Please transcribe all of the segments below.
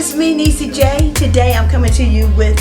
it's me, NeeCJae. Today I'm coming to you with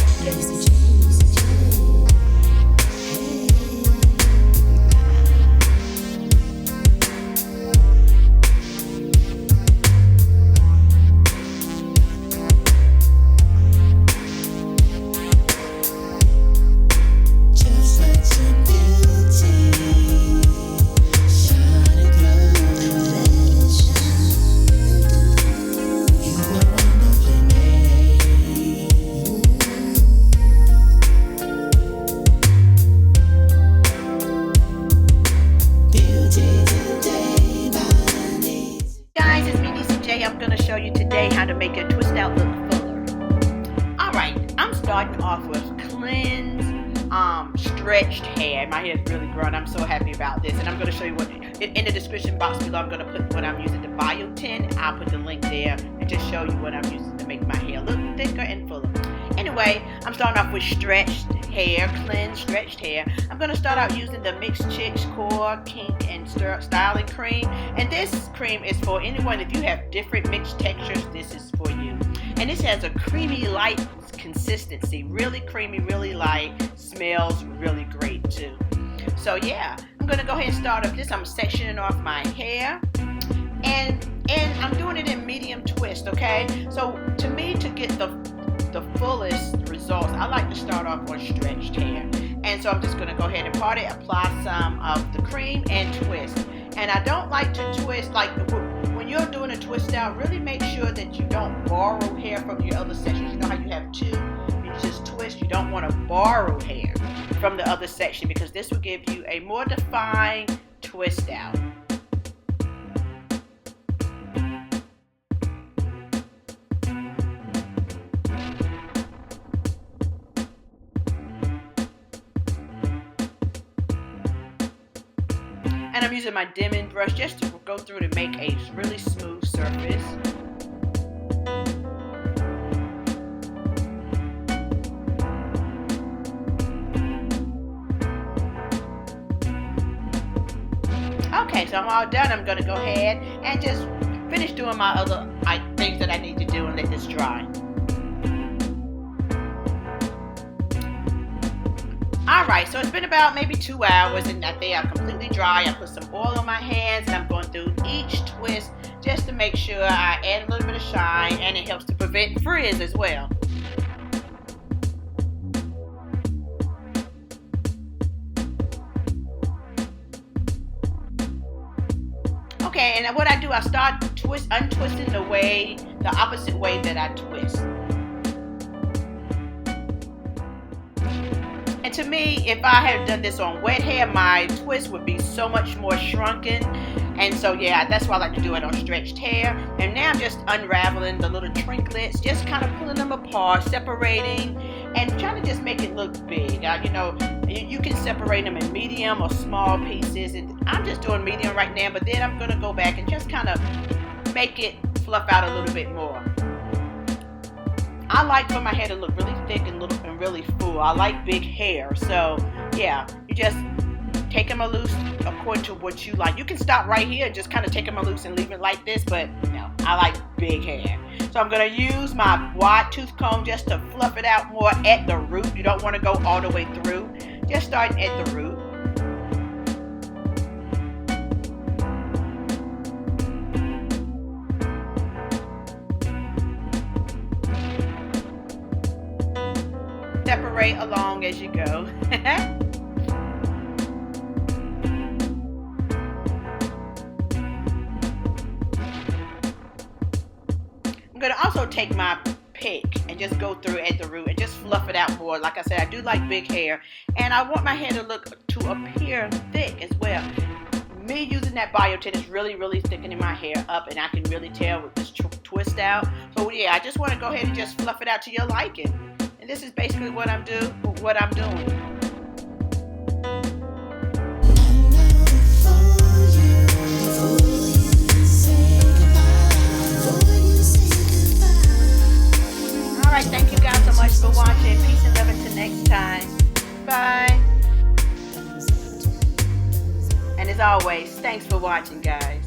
Guys, it's me, NeeCJae. I'm going to show you today how to make a twist out look fuller. Alright, I'm starting off with cleansed, stretched hair. My hair is really grown. I'm so happy about this. And I'm going to show you what, in the description box below, I'm going to put what I'm using, the biotin. I'll put the link there and just show you what I'm using to make my hair look thicker and fuller. Anyway, I'm starting off with stretched hair, cleansed, stretched hair. I'm going to start out using the Mixed Chicks Core Kink and Styling Cream. And this cream is for anyone, if you have different mixed textures, this is for you. And this has a creamy, light consistency. Really creamy, really light. Smells really great too. So yeah, I'm going to go ahead and start off this. I'm sectioning off my hair. And I'm doing it in medium twist, okay? So to me, to get the fullest results, I like to start off on stretched hair. And so I'm just going to go ahead and apply some of the cream and twist. And I don't like to twist, like when you're doing a twist out, really make sure that you don't borrow hair from your other sections. You know how you have two, you just twist. You don't want to borrow hair from the other section because this will give you a more defined twist out. And I'm using my dimming brush just to go through to make a really smooth surface. Okay, so I'm all done. I'm going to go ahead and just finish doing my other things that I need to do and let this dry. Alright, so it's been about maybe 2 hours and they are completely dry. I put some oil on my hands and I'm going through each twist just to make sure I add a little bit of shine, and it helps to prevent frizz as well. Okay, and what I do, I start untwisting the opposite way that I twist. And to me, if I had done this on wet hair, my twist would be so much more shrunken. And so yeah, that's why I like to do it on stretched hair. And now I'm just unraveling the little trinklets, just kind of pulling them apart, separating, and trying to just make it look big. You know, you can separate them in medium or small pieces. And I'm just doing medium right now, but then I'm going to go back and just kind of make it fluff out a little bit more. I like for my hair to look really thick and really full. I like big hair. So yeah, you just take them loose according to what you like. You can stop right here and just kind of take them loose and leave it like this, but no, I like big hair. So I'm going to use my wide tooth comb just to fluff it out more at the root. You don't want to go all the way through. Just start at the root. Separate along as you go. I'm going to also take my pick and just go through at the root and just fluff it out more. Like I said, I do like big hair, and I want my hair to appear thick as well. Me using that biotin is really thickening my hair up, and I can really tell with this twist out. So yeah, I just want to go ahead and just fluff it out to your liking. And this is basically what I'm doing. Alright, thank you guys so much for watching. Peace and love until next time. Bye. And as always, thanks for watching, guys.